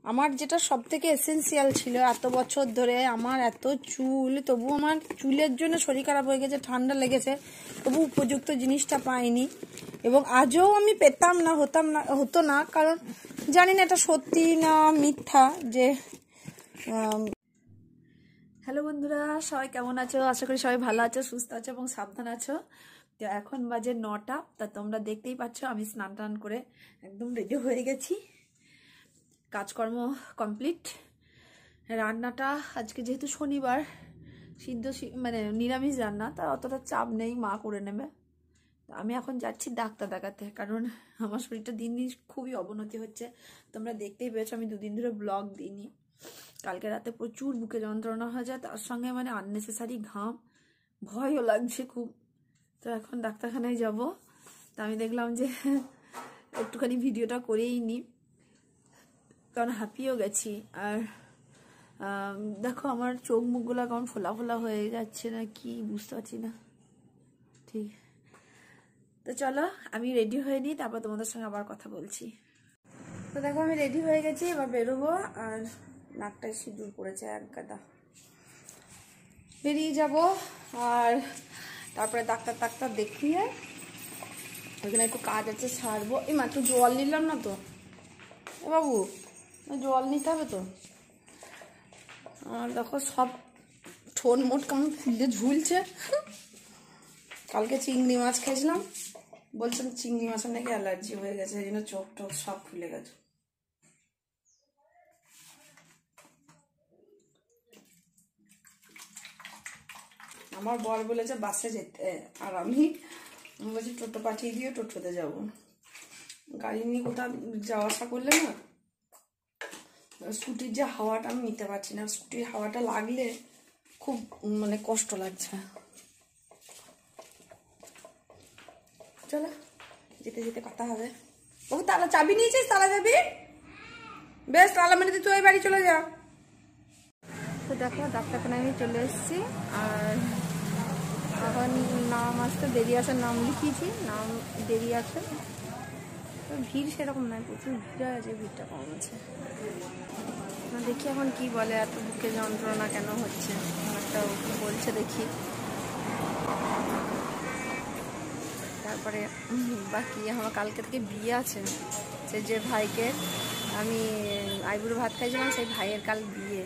আমার যেটা সবথেকে এসেনশিয়াল ছিল এত বছর ধরে, আমার এত চুল, তবু আমার চুলের জন্য শরীর খারাপ হয়ে গেছে, ঠান্ডা লেগেছে, তবু উপযুক্ত জিনিসটা পাইনি এবং আজও আমি পেতাম না, হতো না, কারণ জানি না এটা সত্যি না মিথ্যা। যে হ্যালো বন্ধুরা, সবাই কেমন আছো? আশা করি সবাই ভালো আছো, সুস্থ আছো এবং সাবধান আছো। তো এখন বাজে 9টা, তা তোমরা দেখতেই পাচ্ছ আমি স্নান টান করে একদম রেডি হয়ে গেছি, কাজকর্ম কমপ্লিট। রান্নাটা আজকে যেহেতু শনিবার, সিদ্ধ মানে নিরামিষ রান্না, তার অতটা চাপ নেই, মা করে নেবে। আমি এখন যাচ্ছি ডাক্তার দেখাতে, কারণ আমার শরীরটা দিন দিন খুবই অবনতি হচ্ছে। তোমরা দেখতেই পেয়েছো আমি 2 দিন ধরে ব্লগ দিইনি। কালকে রাতে প্রচুর বুকে যন্ত্রণা হয়ে যায়, তার সঙ্গে মানে আননেসেসারি ঘাম, ভয়ও লাগছে খুব। তো এখন ডাক্তারখানায় যাব। তা আমি দেখলাম যে একটুখানি ভিডিওটা করেই নি, কারণ হাঁপিয়েও গেছি। আর দেখো আমার চোখ মুখগুলো কেমন ফোলা ফোলা হয়ে যাচ্ছে না কি বুঝতে পারছি না ঠিক। তো চলো আমি রেডি হয়ে নিই, তারপর তোমাদের সঙ্গে আবার কথা বলছি। তো দেখো আমি রেডি হয়ে গেছি, এবার বেরোবো। আর নাকটায় সিঁদুর পড়েছে এক গাদা, বেরিয়ে যাব। আর তারপরে ডাক্তার দেখিয়ে ওইখানে একটু কাজ আছে, ছাড়বো। এই মাত্র জল নিলাম না তো এ বাবু, জল নিতে হবে তো। আর দেখো সব ঠোঁট মোট কেমন ফুলে ঝুলছে। কালকে চিংড়ি মাছ খেয়েছিলাম, বলছেন চিংড়ি মাছের নাকি অ্যালার্জি হয়ে গেছে, এই জন্য চোখ টোক সব ফুলে গেছে। আমার বর বলেছে বাসে যেতে, আর আমি বলছি টোটো পাঠিয়ে দিয়ে টোটোতে যাব। গাড়ি নিয়ে কোথাও যাওয়া আসা করলে না, স্কুটির যে হাওয়াটা আমি নিতে পারছি না, স্কুটির হাওয়াটা লাগলে খুব মানে কষ্ট লাগছে। চলো যেতে যেতে কথা হবে। ও তালা চাবি নিয়েছিস? তালা যাবি? বেশ, তালা মেরে তুই ওই বাড়ি চলে যা। তো দেখো ডাক্তারখানায় আমি চলে এসেছি। আর এখন নাম আসতে দেরি আছে, নাম লিখিয়েছি, নাম দেরি আছে। তো ভিড় সেরকম নয়, প্রচুর ভিড় আছে, ভিড়টা কম আছে। দেখি এখন কি বলে, এত বুকে যন্ত্রণা কেন হচ্ছে, একটা বলছে দেখি। তারপরে বাকি আমার কালকে থেকে বিয়ে আছে, যে ভাইকে আমি আইবুড়ো ভাত খাইছিলাম, সেই ভাইয়ের কাল বিয়ে।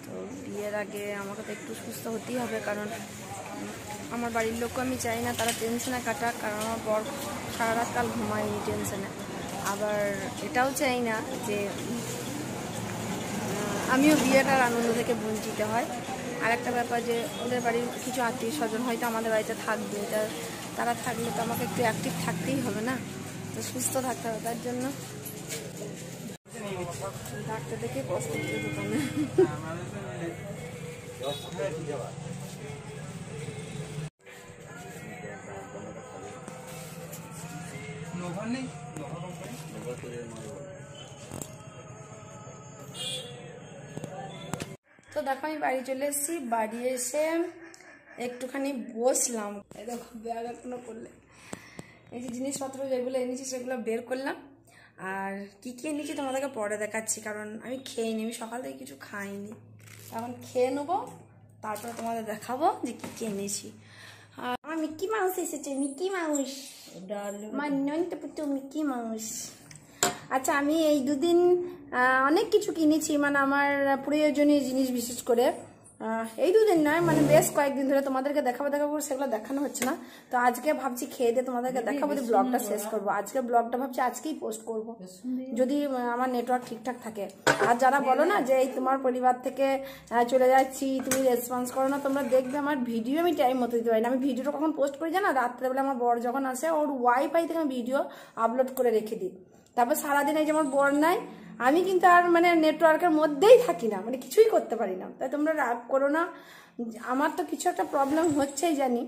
তো বিয়ের আগে আমাকে তো একটু সুস্থ হতেই হবে, কারণ আমার বাড়ির লোকও আমি চাই না তারা টেনশনে কাটাক, কারণ আমার বর সারা রাত কাল ঘুমায়নি টেনশনে। আবার এটাও চাই না যে আমিও বিয়েটার আনন্দ থেকে বঞ্চিত হয়। আর একটা ব্যাপার যে ওদের বাড়ির কিছু আত্মীয় স্বজন হয়তো আমাদের বাড়িতে থাকবে, তারা থাকলে তো আমাকে একটু অ্যাক্টিভ থাকতেই হবে না, তো সুস্থ থাকতে হবে। তার জন্য ডাক্তার দেখে কষ্ট হচ্ছে দোকানে। তো দেখো আমি বাড়ি চলে এসেছি, বাড়ি এসে একটুখানি বসলাম। এই দেখো ব্যাগ এখনো করলে, এই যে জিনিসপত্র যেগুলো এনেছি সেগুলো বের করলাম। আর কি কি এনেছি তোমাদেরকে পরে দেখাচ্ছি, কারণ আমি খেয়েনি, আমি সকাল থেকে কিছু খাইনি। এখন খেয়ে নেবো, তারপরে তোমাদের দেখাবো যে কি কি এনেছি। আর আমার মিক্কি মাউস এসেছে, মিক্কি মাউস, আমার নয়তো পুত্র মিক্কি মাউস। আচ্ছা আমি এই 2 দিন অনেক কিছু কিনেছি, মানে আমার প্রয়োজনীয় জিনিস, বিশেষ করে এই 2 দিন নয়, মানে বেশ কয়েকদিন ধরে তোমাদেরকে দেখাবো সেগুলো দেখানো হচ্ছে না। তো আজকে ভাবছি খেয়ে দিয়ে তোমাদেরকে দেখাবো, দিয়ে ব্লগটা শেষ করবো। আজকে ব্লগটা ভাবছি আজকেই পোস্ট করব, যদি আমার নেটওয়ার্ক ঠিকঠাক থাকে। আর যারা বলো না যে এই তোমার পরিবার থেকে চলে যাচ্ছি, তুমি রেসপন্স করো না, তোমরা দেখবে আমার ভিডিও আমি টাইম মতো দিতে পারি না। আমি ভিডিওটা কখন পোস্ট করি জানো? রাত্রেবেলা আমার বর যখন আসে, ওর ওয়াইফাই থেকে আমি ভিডিও আপলোড করে রেখে দিই। তারপর সারাদিন এই যেমন বর নাই, আমি কিন্তু আর মানে নেটওয়ার্কের মধ্যেই থাকি না, মানে কিছুই করতে পারি না। তাই তোমরা রাগ করো না, আমার তো কিছু একটা প্রবলেম হচ্ছেই জানি,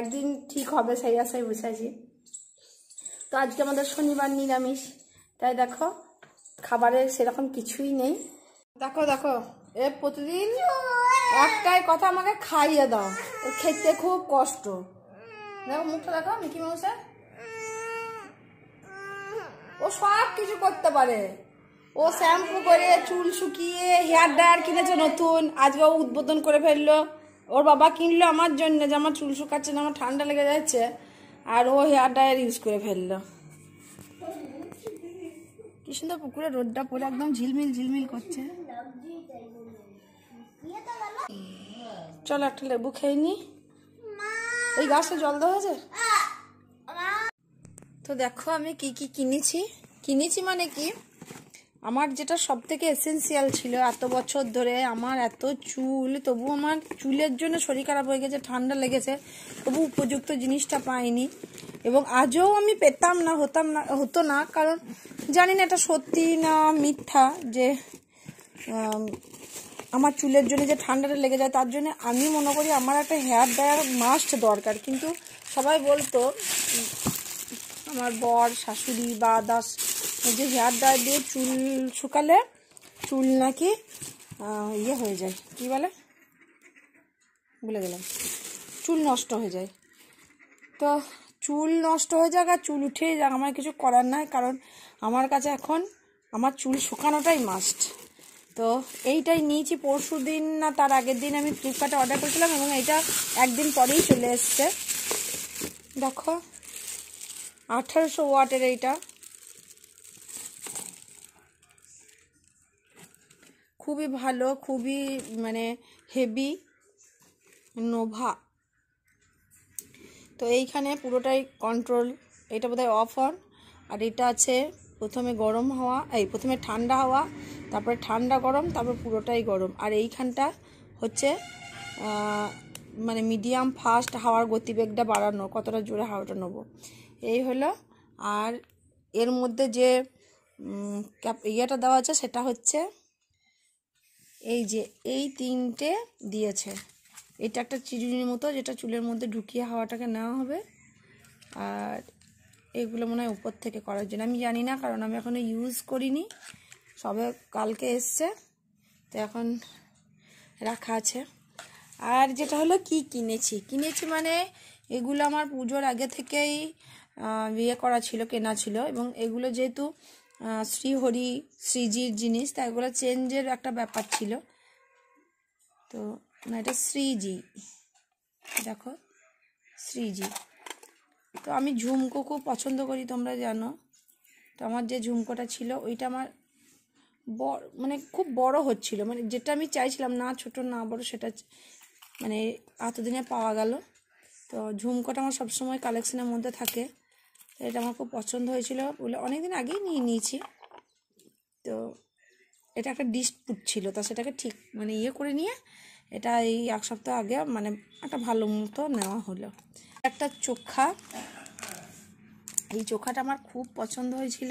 একদিন ঠিক হবে, সেই আশায় বসেছি। তো আজকে আমাদের শনিবার নিরামিষ, তাই দেখো খাবারে সেরকম কিছুই নেই। দেখো দেখো এ প্রতিদিন একটাই কথা, আমাকে খাইয়ে দাও, ওর খেতে খুব কষ্ট। দেখো মুখটা দেখো মিকি মাউসের, ও সব কিছু করতে পারে, ও শ্যাম্পু করে চুল শুকিয়ে হেয়ার ড্রায়ার কিনেছে নতুন, আজকে ও উদ্বোধন করে ফেললো। ওর বাবা কিনলো আমার জন্য, যে আমার চুল শুকাচ্ছে না, আমার ঠান্ডা লেগে যাচ্ছে, আর ও হেয়ার ড্রায়ার ইউজ করে ফেললো। কি সুন্দর পুকুরে রোদটা পড়ে একদম ঝিলমিল ঝিলমিল করছে। চলো একটা লেবু খেয়ে নি। এই গাছে জল দেওয়া হয়েছে তো। দেখো আমি কি কি কিনেছি মানে কি, আমার যেটা সব থেকে এসেন্সিয়াল ছিল এত বছর ধরে, আমার এত চুল, তবু আমার চুলের জন্য শরীর খারাপ হয়ে গেছে, ঠান্ডা লেগেছে, তবু উপযুক্ত জিনিসটা পাইনি। এবং আজও আমি পেতাম না, হতো না, কারণ জানি না এটা সত্যি না মিথ্যা, যে আমার চুলের জন্য যে ঠান্ডাটা লেগে যায়, তার জন্য আমি মনে করি আমার একটা হেয়ার ড্রায়ার মাস্ট দরকার। কিন্তু সবাই বলতো, আমার বর, শাশুড়ি বা দাস, যে হেয়ার ড্রায়ার দিয়ে চুল শুকালে চুল নাকি ইয়ে হয়ে যায়, কি বলে ভুলে গেলাম, চুল নষ্ট হয়ে যায়। তো চুল নষ্ট হয়ে যাক আর চুল উঠে যাক, আমার কিছু করার নাই, কারণ আমার কাছে এখন আমার চুল শুকানোটাই মাস্ট। তো এইটাই নিয়েছি পরশু দিন না তার আগের দিন আমি ফ্লিপকার্টে অর্ডার করেছিলাম, এবং এইটা একদিন পরেই চলে এসছে। দেখো 1800 ওয়াটের এইটা, খুবই ভালো, খুবই মানে হেভি, নোভা। তো এইখানে পুরোটাই কন্ট্রোল, এটা বোধহয় অফ অন, আর এটা আছে প্রথমে গরম হাওয়া, প্রথমে ঠান্ডা হাওয়া, তারপরে ঠান্ডা গরম, তারপর পুরোটাই গরম। আর এইখানটা হচ্ছে মানে মিডিয়াম ফাস্ট হাওয়ার গতিবেগটা বাড়ানো, কতটা জোরে হাওয়াটা নেবো, এই হলো। আর এর মধ্যে যে ইয়েটা দেওয়া আছে সেটা হচ্ছে এই যে এই তিনটে দিয়েছে, এটা একটা চিরুনির মতো, যেটা চুলের মধ্যে ঢুকিয়ে হাওয়াটাকে নেওয়া হবে। আর এগুলো মনে হয় উপর থেকে করার জন্য, আমি জানি না, কারণ আমি এখনো ইউজ করিনি, সবে কালকে এসছে, তো এখন রাখা আছে। আর যেটা হলো কি কিনেছি মানে এগুলো আমার পুজোর আগে থেকেই বিয়ে করা ছিল, কেনা ছিল, এবং এগুলো যেহেতু শ্রীহরি শ্রীজির জিনিস, তাই এগুলো চেঞ্জের একটা ব্যাপার ছিল। তো না, এটা শ্রীজি, দেখো শ্রীজি। তো আমি ঝুমকো খুব পছন্দ করি, তোমরা জানো। তো আমার যে ঝুমকোটা ছিল ওইটা আমার মানে খুব বড় হচ্ছিল, মানে যেটা আমি চাইছিলাম, না ছোট না বড়, সেটা মানে এতদিনে পাওয়া গেল। তো ঝুমকোটা আমার সবসময় কালেকশনের মধ্যে থাকে, এটা আমার খুব পছন্দ হয়েছিল বলে অনেকদিন আগেই নিয়েছি। তো এটা একটা ডিসপুট ছিল, তা সেটাকে ঠিক মানে ইয়ে করে নিয়ে এটা এই এক সপ্তাহ আগে মানে একটা ভালো মতো নেওয়া হলো। একটা চোখা, এই চোখাটা আমার খুব পছন্দ হয়েছিল,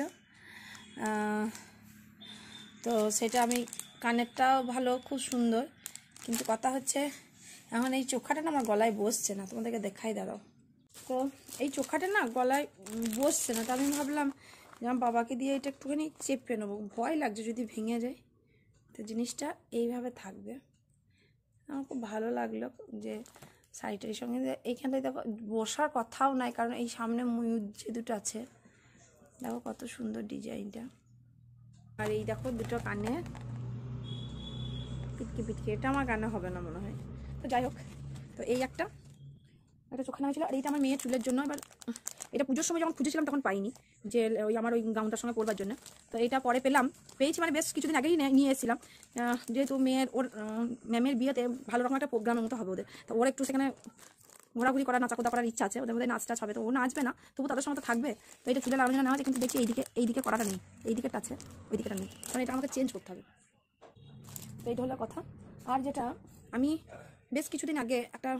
তো সেটা আমি, কানেরটাও ভালো, খুব সুন্দর, কিন্তু কথা হচ্ছে এখন এই চোখাটা না আমার গলায় বসছে না, তোমাদেরকে দেখাই দাঁড়াও। তো এই চোখাটা না গলায় বসছে না, তো আমি ভাবলাম যে আমার বাবাকে দিয়ে এটা একটুখানি চেপে নেবো, ভয় লাগছে যদি ভেঙে যায়। তো জিনিসটা এইভাবে থাকবে, আমার খুব ভালো লাগলো যে শাড়িটার সঙ্গে। এইখানটায় দেখো বসার কথাও নাই, কারণ এই সামনে ময়ূর যে দুটো আছে, দেখো কত সুন্দর ডিজাইনটা। আর এই দেখো দুটো কানে পিটকি, এটা আমার কানে হবে না মনে হয়, তো যাই হোক। তো এই একটা চোখা নেওয়া ছিল, আর এইটা আমার মেয়ের চুলের জন্য। এবার এটা পুজোর সময় যখন খুঁজেছিলাম তখন পাইনি, যে ওই আমার ওই গাউনটার সঙ্গে পরবার জন্য, তো এইটা পরে পেয়েছি, মানে বেশ কিছুদিন আগেই নিয়ে এসেছিলাম, যেহেতু মেয়ের ওর ম্যামের বিয়েতে ভালো রকম একটা প্রোগ্রামের মতো হবে ওদের, তো ওর একটু সেখানে ঘোরাঘুরি করার, নাচাকোদা করার ইচ্ছা আছে, ওদের মধ্যে নাচ টাচ হবে, তো ও নাচবে না, তবু তাদের সময় তো থাকবে। তো এটা চুলের আলোচনা নেওয়া আছে, কিন্তু দেখছি এইদিকে করাটা নেই, এই দিকেটা আছে, ওই দিকেটা নেই, কারণ এটা আমাকে চেঞ্জ করতে হবে। তো এইটা হলো কথা। আর যেটা আমি বেশ কিছুদিন আগে একটা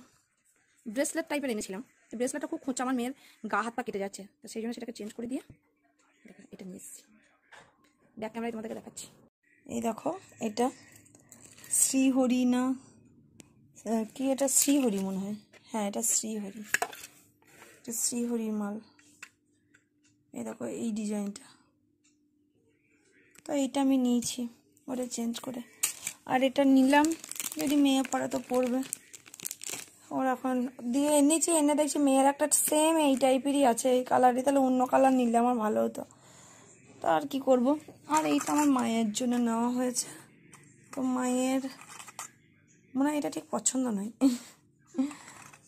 ব্রেসলেট টাইপের এনেছিলাম, ব্রেসলেটটা খুব খোঁচা, আমার মেয়ের গা হাত পা কেটে যাচ্ছে, তো সেই জন্য সেটাকে চেঞ্জ করে দিয়ে দেখো এটা নিয়ে এসেছি, ব্যাক ক্যামেরায় তোমাদেরকে দেখাচ্ছি। এই দেখো এটা শ্রীহরি না কি, এটা শ্রীহরি মনে হয়, হ্যাঁ এটা শ্রীহরি, এটা শ্রীহরির মাল। এই দেখো এই ডিজাইনটা, তো এইটা আমি নিয়েছি ওটা চেঞ্জ করে। আর এটা নিলাম যদি মেয়ে পরে তো পরবে, ওর এখন দিয়ে এনেছি, এনে দেখছি মেয়ের একটা সেম এই টাইপেরই আছে, এই কালারই, তাহলে অন্য কালার নিলে আমার ভালো হতো। তো তো আর কি করব। আর এইটা আমার মায়ের জন্য নেওয়া হয়েছে, তো মায়ের মনে হয় এটা ঠিক পছন্দ নয়,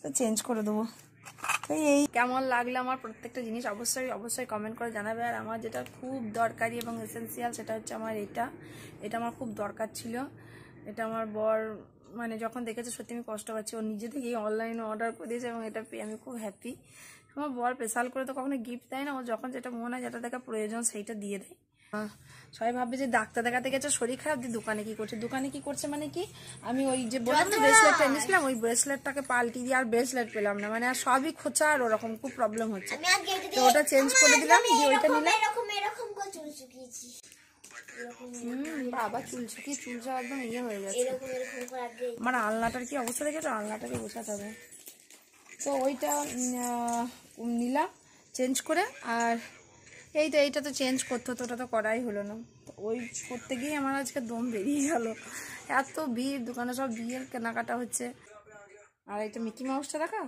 তো চেঞ্জ করে দেবো। তো এই কেমন লাগলো আমার প্রত্যেকটা জিনিস অবশ্যই অবশ্যই কমেন্ট করে জানাবে। আর আমার যেটা খুব দরকারি এবং এসেন্সিয়াল সেটা হচ্ছে আমার এটা আমার খুব দরকার ছিল। এটা আমার বর মানে যখন দেখেছে সত্যি আমি কষ্ট পাচ্ছি, ও নিজে থেকেই অনলাইনে অর্ডার করে দিয়েছে এবং এটা পেয়ে আমি খুব হ্যাপি। আমার বর স্পেশাল করে তো কখনো গিফট দেয় না, ও যখন যেটা মনে হয় যেটা দেখা প্রয়োজন সেইটা দিয়ে দেয়। সবাই ভাববে যে ডাক্তার দেখাতে গেছে শরীর খারাপ, দিয়ে দোকানে কি করছে মানে কি, আমি ওই যে বললাম না ব্রেসলেটটা এনেছিলাম, ওই ব্রেসলেটটাকে পাল্টি দিয়ে আর ব্রেসলেট পেলাম না, মানে আর সবই খোঁচা আর ওরকম খুব প্রবলেম হচ্ছে, তো ওটা চেঞ্জ করে দিলাম, দিয়ে ওইটা নিলাম। বাবা চুল একদম ইয়ে হয়ে যাচ্ছে। আমার আলনাটার কি অবস্থা দেখেছো, আলনাটাকে বোঝাতে হবে। তো ওইটা নিলাম চেঞ্জ করে। আর এইটা তো চেঞ্জ করতে হতো, ওটা তো করাই হলো না। তো ওই করতে গিয়ে আমার আজকে দম বেরিয়ে গেল, এত ভিড়, দোকানে সব বিয়ের কেনাকাটা হচ্ছে। আর এইটা মিকি মাউসটা দেখা,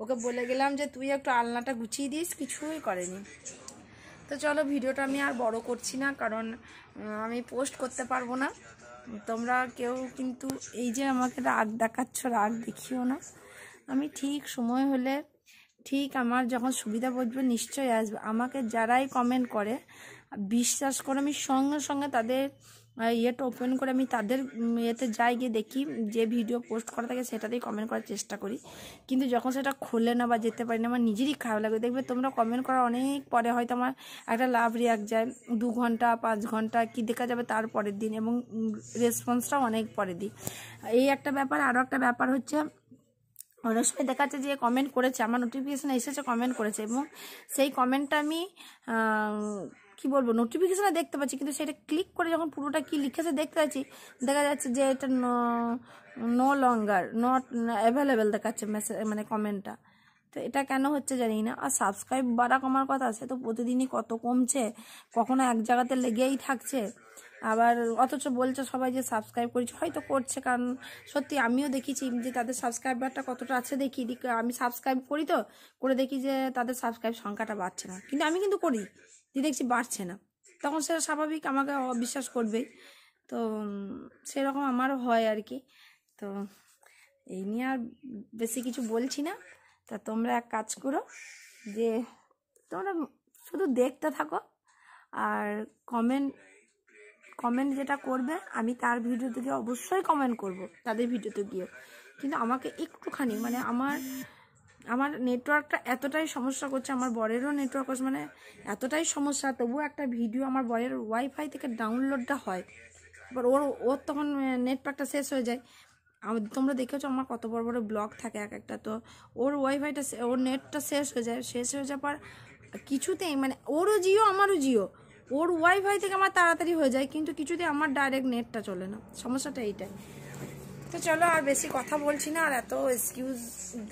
ওকে বলে গেলাম যে তুই একটু আলনাটা গুছিয়ে দিস, কিছুই করেনি। তো চলো ভিডিওটা আমি আর বড় করছি না, কারণ আমি পোস্ট করতে পারবো না। তোমরা কেউ কিন্তু এই যে আমাকে রাগ দেখাচ্ছ, রাগ দেখিও না। আমি ঠিক সময় হলে, ঠিক আমার যখন সুবিধা বুঝবে নিশ্চয়ই আসবে। আমাকে যারাই কমেন্ট করে বিশ্বাস করে আমি সঙ্গে সঙ্গে তাদের ইয়েটা ওপেন করে আমি তাদের ইয়েতে যাই, গিয়ে দেখি যে ভিডিও পোস্ট করা থাকে সেটাতেই কমেন্ট করার চেষ্টা করি। কিন্তু যখন সেটা খোলে না বা যেতে পারি না, আমার নিজেরই খারাপ লাগে। দেখবে তোমরা কমেন্ট করার অনেক পরে হয়তো আমার একটা লাভ রিয়াক্ট যায়, 2 ঘন্টা 5 ঘন্টা কি দেখা যাবে তার পরের দিন, এবং রেসপন্সটাও অনেক পরে দিই। এই একটা ব্যাপার। আরও একটা ব্যাপার হচ্ছে অনেক সময় দেখাচ্ছে যে কমেন্ট করেছে, আমার নোটিফিকেশানে এসেছে কমেন্ট করেছে, এবং সেই কমেন্টটা আমি কি বলবো নোটিফিকেশানে দেখতে পাচ্ছি, কিন্তু সেটা ক্লিক করে যখন পুরোটা কি লিখেছে দেখতে পাচ্ছি, দেখা যাচ্ছে যে এটা নো লঙ্গার, নট অ্যাভেলেবেল দেখাচ্ছে মেসেজ, মানে কমেন্টটা। তো এটা কেন হচ্ছে জানি না। আর সাবস্ক্রাইব বাড়া কমার কথা, সে তো প্রতিদিনই কত কমছে, কখনো এক জায়গাতে লেগেই থাকছে। আবার অথচ বলছে সবাই যে সাবস্ক্রাইব করেছে, হয়তো করছে, কারণ সত্যি আমিও দেখেছি যে তাদের সাবস্ক্রাইবারটা কতটা আছে দেখি, আমি সাবস্ক্রাইব করি, তো করে দেখি যে তাদের সাবস্ক্রাইব সংখ্যাটা বাড়ছে না, কিন্তু আমি কিন্তু করি, দিয়ে দেখছি বাড়ছে না, তখন সেটা স্বাভাবিক আমাকে অবিশ্বাস করবেই। তো সেরকম আমারও হয় আর কি। তো এই নিয়ে আর বেশি কিছু বলছি না। তা তোমরা এক কাজ করো, যে তোমরা শুধু দেখতে থাকো, আর কমেন্ট যেটা করবে আমি তার ভিডিওতে গিয়ে অবশ্যই কমেন্ট করব, তাদের ভিডিওতে গিয়ে। কিন্তু আমাকে একটুখানি মানে আমার নেটওয়ার্কটা এতটাই সমস্যা করছে, আমার বরেরও নেটওয়ার্ক করছে, মানে এতটাই সমস্যা, তবুও একটা ভিডিও আমার বরের ওয়াইফাই থেকে ডাউনলোডটা হয়, এবার ওর তখন নেটওয়ার্কটা শেষ হয়ে যায়। তোমরা দেখেছো আমার কত বড় বড় ব্লগ থাকে এক একটা, তো ওর ওয়াইফাইটা ওর নেটটা শেষ হয়ে যাওয়ার পর কিছুতেই, মানে ওরও জিও আমারও জিও, ওর ওয়াইফাই থেকে আমার তাড়াতাড়ি হয়ে যায়, কিন্তু কিছুতেই আমার ডাইরেক্ট নেটটা চলে না, সমস্যাটা এইটাই। তো চলো আর বেশি কথা বলছি না, আর এত এক্সকিউজ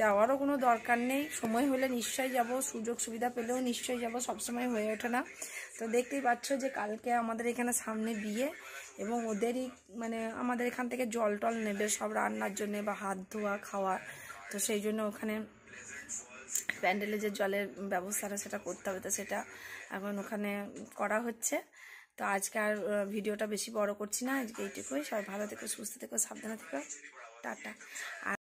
দেওয়ারও কোনো দরকার নেই। সময় হলে নিশ্চয়ই যাব, সুযোগ সুবিধা পেলেও নিশ্চয়ই যাব, সবসময় হয়ে ওঠে না। তো দেখতেই পাচ্ছ যে কালকে আমাদের এখানে সামনে বিয়ে, এবং ওদেরই মানে আমাদের এখান থেকে জল টল নেবে সব রান্নার জন্যে বা হাত ধোয়া খাওয়া, তো সেই জন্য ওখানে প্যান্ডেলে যে জলের ব্যবস্থাটা সেটা করতে হবে, তো সেটা এখন ওখানে করা হচ্ছে। তো আজকে আর ভিডিওটা বেশি বড় করছি না, আজকে এইটুকুই। সবাই ভালো থেকো, সুস্থ থেকো, সাবধানে থেকো, টাটা।